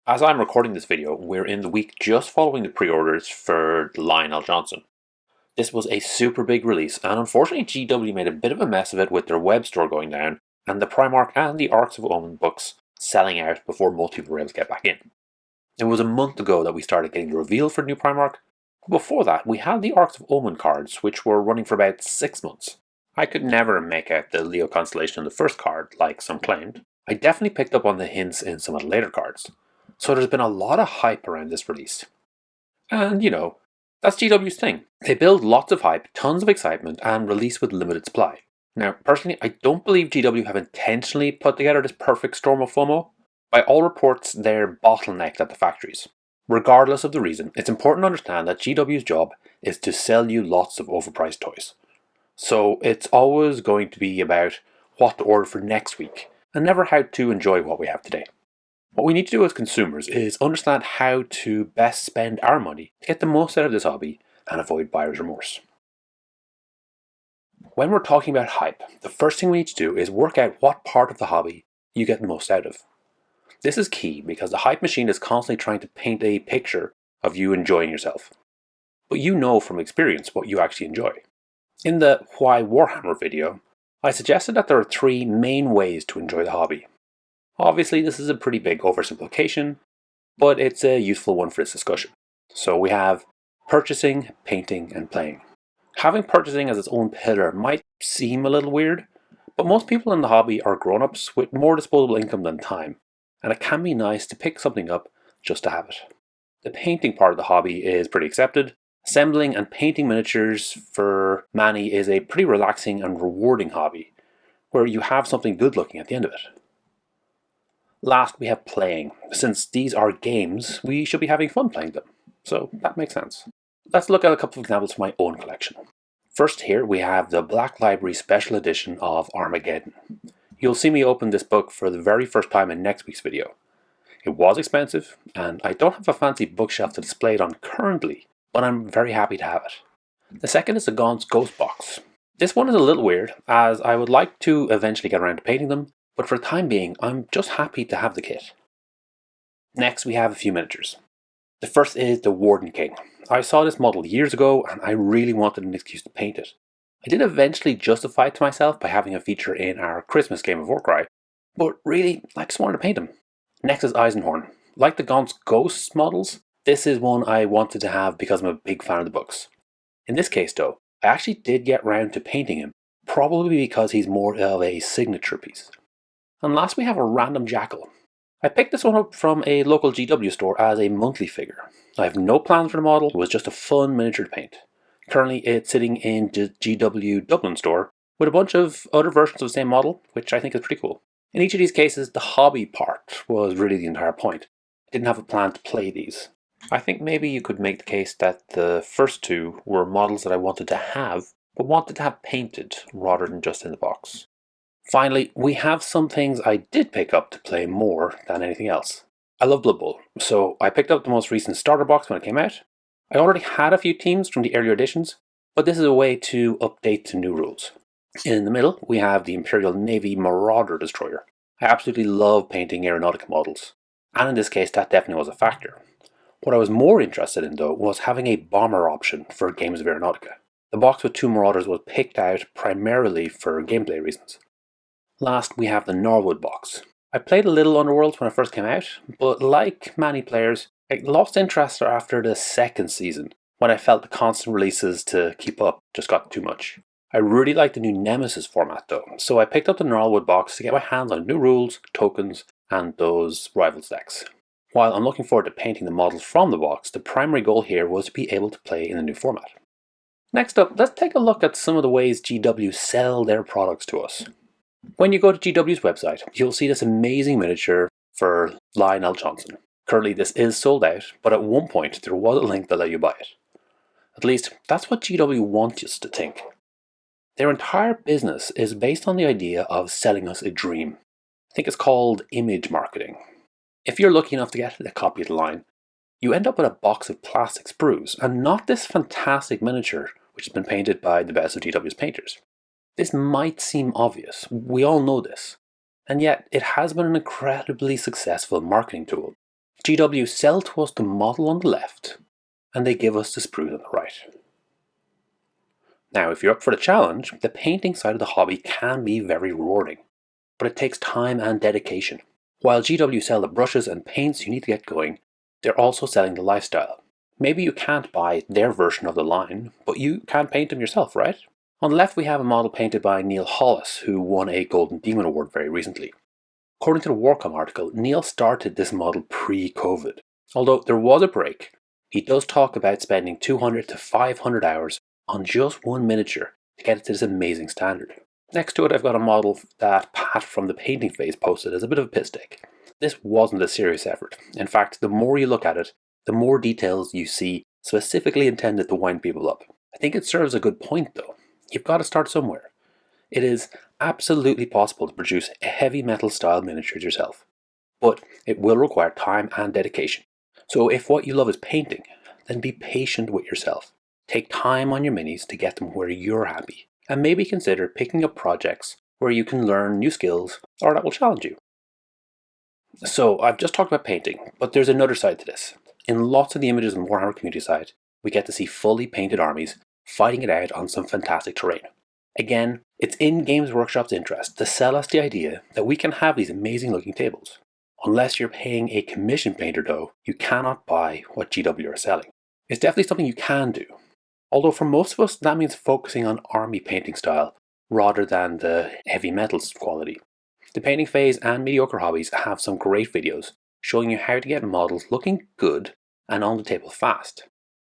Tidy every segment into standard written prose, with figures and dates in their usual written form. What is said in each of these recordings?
As I'm recording this video, we're in the week just following the pre-orders for Lionel Johnson. This was a super big release, and unfortunately GW made a bit of a mess of it with their web store going down, and the Primark and the Arcs of Omen books selling out before most people were able to get back in. It was a month ago that we started getting the reveal for new Primark. Before that, we had the Arcs of Omen cards, which were running for about 6 months. I could never make out the Leo constellation in the first card, like some claimed. I definitely picked up on the hints in some of the later cards. So there's been a lot of hype around this release. And that's GW's thing. They build lots of hype, tons of excitement, and release with limited supply. Now, personally, I don't believe GW have intentionally put together this perfect storm of FOMO. By all reports, they're bottlenecked at the factories. Regardless of the reason, it's important to understand that GW's job is to sell you lots of overpriced toys. So it's always going to be about what to order for next week, and never how to enjoy what we have today. What we need to do as consumers is understand how to best spend our money to get the most out of this hobby and avoid buyer's remorse. When we're talking about hype, the first thing we need to do is work out what part of the hobby you get the most out of. This is key because the hype machine is constantly trying to paint a picture of you enjoying yourself. But you know from experience what you actually enjoy. In the Why Warhammer video, I suggested that there are 3 main ways to enjoy the hobby. Obviously, this is a pretty big oversimplification, but it's a useful one for this discussion. So we have purchasing, painting, and playing. Having purchasing as its own pillar might seem a little weird, but most people in the hobby are grown-ups with more disposable income than time, and it can be nice to pick something up just to have it. The painting part of the hobby is pretty accepted. Assembling and painting miniatures for many is a pretty relaxing and rewarding hobby, where you have something good looking at the end of it. Last, we have playing. Since these are games, we should be having fun playing them. So that makes sense. Let's look at a couple of examples from my own collection. First here we have the Black Library Special Edition of Armageddon. You'll see me open this book for the very first time in next week's video. It was expensive, and I don't have a fancy bookshelf to display it on currently, but I'm very happy to have it. The second is the Gaunt's Ghost Box. This one is a little weird, as I would like to eventually get around to painting them, but for the time being, I'm just happy to have the kit. Next, we have a few miniatures. The first is the Warden King. I saw this model years ago, and I really wanted an excuse to paint it. I did eventually justify it to myself by having a feature in our Christmas game of Warcry, but really, I just wanted to paint him. Next is Eisenhorn. Like the Gaunt's Ghosts models, this is one I wanted to have because I'm a big fan of the books. In this case though, I actually did get round to painting him, probably because he's more of a signature piece. And last we have a random jackal. I picked this one up from a local GW store as a monthly figure. I have no plans for the model, it was just a fun miniature to paint. Currently it's sitting in the GW Dublin store with a bunch of other versions of the same model, which I think is pretty cool. In each of these cases, the hobby part was really the entire point. I didn't have a plan to play these. I think maybe you could make the case that the first 2 were models that I wanted to have, but wanted to have painted rather than just in the box. Finally, we have some things I did pick up to play more than anything else. I love Blood Bowl, so I picked up the most recent starter box when it came out. I already had a few teams from the earlier editions, but this is a way to update to new rules. In the middle, we have the Imperial Navy Marauder Destroyer. I absolutely love painting aeronautica models, and in this case that definitely was a factor. What I was more interested in though was having a bomber option for games of aeronautica. The box with 2 Marauders was picked out primarily for gameplay reasons. Last, we have the Norwood box. I played a little Underworld when it first came out, but like many players, I lost interest after the second season, when I felt the constant releases to keep up just got too much. I really like the new Nemesis format though, so I picked up the Norwood box to get my hands on new rules, tokens, and those Rivals decks. While I'm looking forward to painting the models from the box, the primary goal here was to be able to play in the new format. Next up, let's take a look at some of the ways GW sell their products to us. When you go to GW's website, you'll see this amazing miniature for Lionel Johnson. Currently this is sold out, but at one point there was a link that let you buy it. At least, that's what GW wants us to think. Their entire business is based on the idea of selling us a dream. I think it's called image marketing. If you're lucky enough to get a copy of the line, you end up with a box of plastic sprues, and not this fantastic miniature which has been painted by the best of GW's painters. This might seem obvious, we all know this, and yet it has been an incredibly successful marketing tool. GW sell to us the model on the left, and they give us the sprues on the right. Now, if you're up for the challenge, the painting side of the hobby can be very rewarding, but it takes time and dedication. While GW sell the brushes and paints you need to get going, they're also selling the lifestyle. Maybe you can't buy their version of the line, but you can paint them yourself, right? On the left we have a model painted by Neil Hollis, who won a Golden Demon Award very recently. According to the Warcom article, Neil started this model pre-COVID. Although there was a break, he does talk about spending 200 to 500 hours on just one miniature to get it to this amazing standard. Next to it I've got a model that Pat from the painting phase posted as a bit of a piss take. This wasn't a serious effort. In fact, the more you look at it, the more details you see specifically intended to wind people up. I think it serves a good point though. You've got to start somewhere. It is absolutely possible to produce a heavy metal style miniatures yourself, but it will require time and dedication. So if what you love is painting, then be patient with yourself. Take time on your minis to get them where you're happy, and maybe consider picking up projects where you can learn new skills or that will challenge you. So I've just talked about painting, but there's another side to this. In lots of the images on the Warhammer community side, we get to see fully painted armies fighting it out on some fantastic terrain. Again, it's in Games Workshop's interest to sell us the idea that we can have these amazing looking tables. Unless you're paying a commission painter though, you cannot buy what GW are selling. It's definitely something you can do. Although for most of us that means focusing on army painting style rather than the heavy metals quality. The painting phase and mediocre hobbies have some great videos showing you how to get models looking good and on the table fast.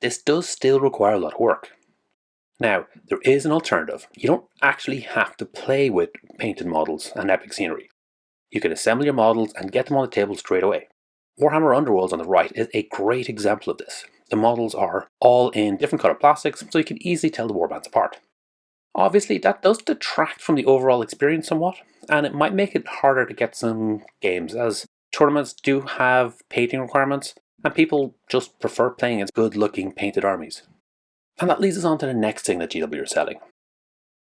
This does still require a lot of work. Now, there is an alternative. You don't actually have to play with painted models and epic scenery. You can assemble your models and get them on the table straight away. Warhammer Underworlds on the right is a great example of this. The models are all in different colour plastics, so you can easily tell the warbands apart. Obviously, that does detract from the overall experience somewhat, and it might make it harder to get some games, as tournaments do have painting requirements, and people just prefer playing against good-looking painted armies. And that leads us on to the next thing that GW are selling.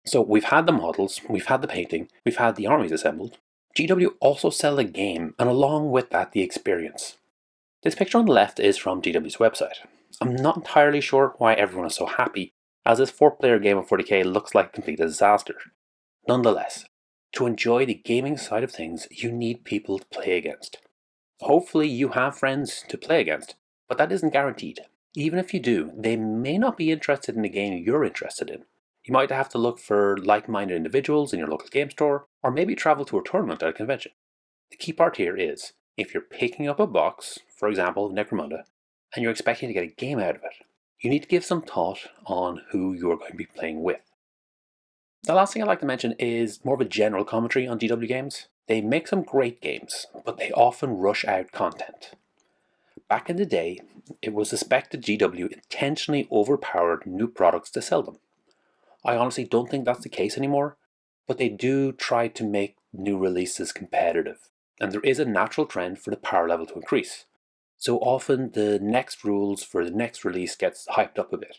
So we've had the models, we've had the painting, we've had the armies assembled. GW also sell a game, and along with that the experience. This picture on the left is from GW's website. I'm not entirely sure why everyone is so happy, as this 4-player game of 40k looks like a complete disaster. Nonetheless, to enjoy the gaming side of things, you need people to play against. Hopefully you have friends to play against, but that isn't guaranteed. Even if you do, they may not be interested in the game you're interested in. You might have to look for like-minded individuals in your local game store, or maybe travel to a tournament at a convention. The key part here is, if you're picking up a box, for example Necromunda, and you're expecting to get a game out of it, you need to give some thought on who you're going to be playing with. The last thing I'd like to mention is more of a general commentary on GW games. They make some great games, but they often rush out content. Back in the day, it was suspected GW intentionally overpowered new products to sell them. I honestly don't think that's the case anymore, but they do try to make new releases competitive, and there is a natural trend for the power level to increase. So often the next rules for the next release gets hyped up a bit.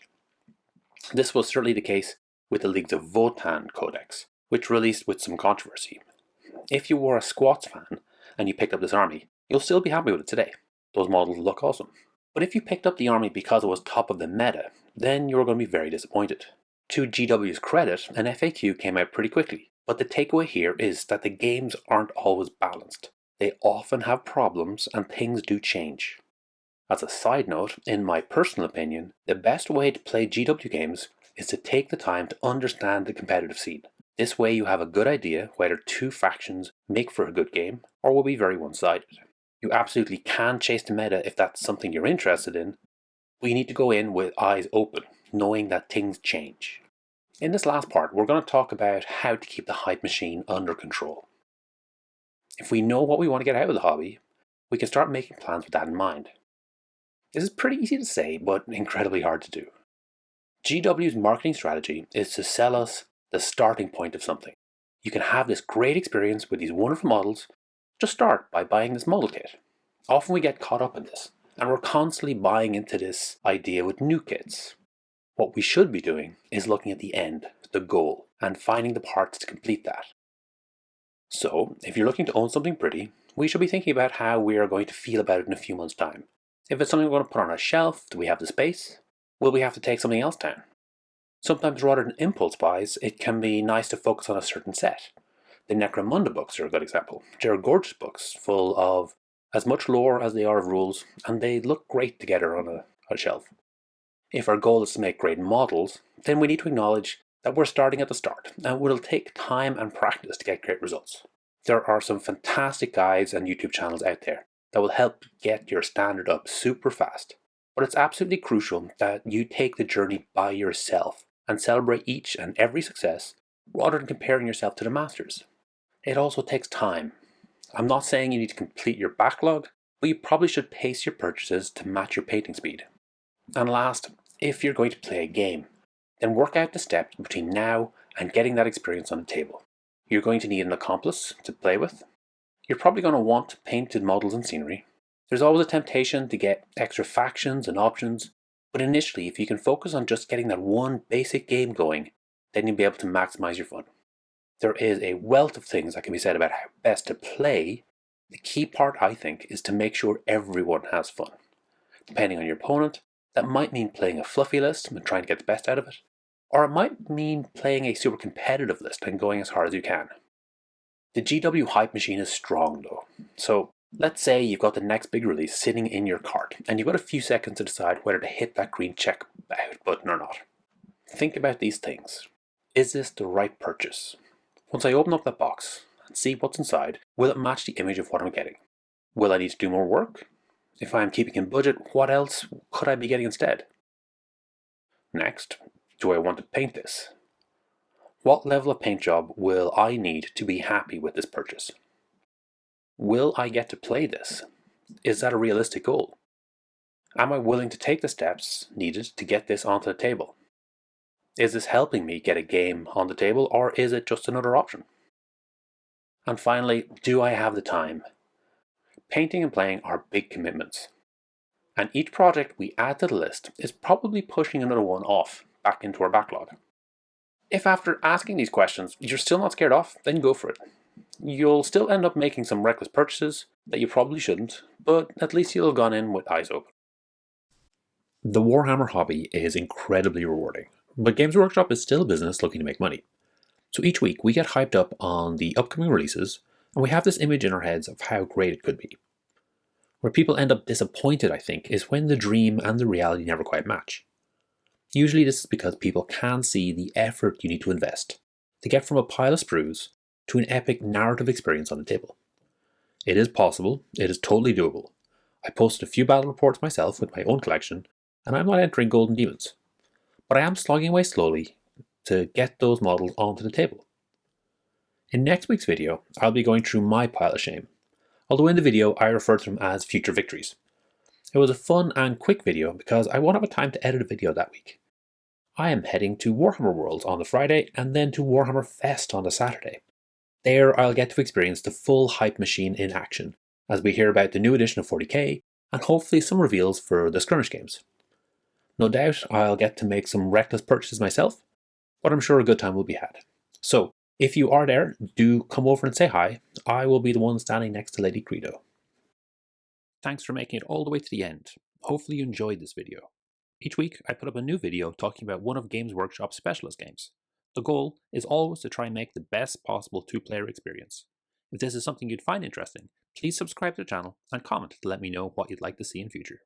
This was certainly the case with the Leagues of Votann Codex, which released with some controversy. If you were a Squats fan and you picked up this army, you'll still be happy with it today. Those models look awesome. But if you picked up the army because it was top of the meta, then you're going to be very disappointed. To GW's credit, an FAQ came out pretty quickly, but the takeaway here is that the games aren't always balanced. They often have problems and things do change. As a side note, in my personal opinion, the best way to play GW games is to take the time to understand the competitive scene. This way you have a good idea whether two factions make for a good game or will be very one-sided. You absolutely can chase the meta if that's something you're interested in, but you need to go in with eyes open, knowing that things change. In this last part, we're going to talk about how to keep the hype machine under control. If we know what we want to get out of the hobby, we can start making plans with that in mind. This is pretty easy to say, but incredibly hard to do. GW's marketing strategy is to sell us the starting point of something. You can have this great experience with these wonderful models. Just start by buying this model kit. Often we get caught up in this, and we're constantly buying into this idea with new kits. What we should be doing is looking at the end, the goal, and finding the parts to complete that. So, if you're looking to own something pretty, we should be thinking about how we are going to feel about it in a few months' time. If it's something we're going to put on a shelf, do we have the space? Will we have to take something else down? Sometimes rather than impulse buys, it can be nice to focus on a certain set. The Necromunda books are a good example. They're gorgeous books, full of as much lore as they are of rules, and they look great together on a shelf. If our goal is to make great models, then we need to acknowledge that we're starting at the start, and it will take time and practice to get great results. There are some fantastic guides and YouTube channels out there that will help get your standard up super fast. But it's absolutely crucial that you take the journey by yourself and celebrate each and every success rather than comparing yourself to the masters. It also takes time. I'm not saying you need to complete your backlog, but you probably should pace your purchases to match your painting speed. And last, if you're going to play a game, then work out the steps between now and getting that experience on the table. You're going to need an accomplice to play with. You're probably going to want painted models and scenery. There's always a temptation to get extra factions and options, but initially, if you can focus on just getting that one basic game going, then you'll be able to maximize your fun. There is a wealth of things that can be said about how best to play. The key part, I think, is to make sure everyone has fun. Depending on your opponent, that might mean playing a fluffy list and trying to get the best out of it, or it might mean playing a super competitive list and going as hard as you can. The GW hype machine is strong though, so let's say you've got the next big release sitting in your cart and you've got a few seconds to decide whether to hit that green check out button or not. Think about these things. Is this the right purchase? Once I open up that box and see what's inside, will it match the image of what I'm getting? Will I need to do more work? If I am keeping in budget, what else could I be getting instead? Next, do I want to paint this? What level of paint job will I need to be happy with this purchase? Will I get to play this? Is that a realistic goal? Am I willing to take the steps needed to get this onto the table? Is this helping me get a game on the table, or is it just another option? And finally, do I have the time? Painting and playing are big commitments, and each project we add to the list is probably pushing another one off back into our backlog. If after asking these questions you're still not scared off, then go for it. You'll still end up making some reckless purchases that you probably shouldn't, but at least you'll have gone in with eyes open. The Warhammer hobby is incredibly rewarding, but Games Workshop is still a business looking to make money. So each week we get hyped up on the upcoming releases, and we have this image in our heads of how great it could be. Where people end up disappointed, I think, is when the dream and the reality never quite match. Usually this is because people can't see the effort you need to invest to get from a pile of sprues to an epic narrative experience on the table. It is possible, it is totally doable. I posted a few battle reports myself with my own collection, and I'm not entering golden demons. But I am slogging away slowly to get those models onto the table. In next week's video, I'll be going through my pile of shame, although in the video I refer to them as future victories. It was a fun and quick video because I won't have time to edit a video that week. I am heading to Warhammer Worlds on the Friday and then to Warhammer Fest on the Saturday. There I'll get to experience the full hype machine in action as we hear about the new edition of 40k and hopefully some reveals for the skirmish games. No doubt I'll get to make some reckless purchases myself, but I'm sure a good time will be had. So, if you are there, do come over and say hi. I will be the one standing next to Lady Credo. Thanks for making it all the way to the end. Hopefully you enjoyed this video. Each week I put up a new video talking about one of Games Workshop's specialist games. The goal is always to try and make the best possible two-player experience. If this is something you'd find interesting, please subscribe to the channel and comment to let me know what you'd like to see in future.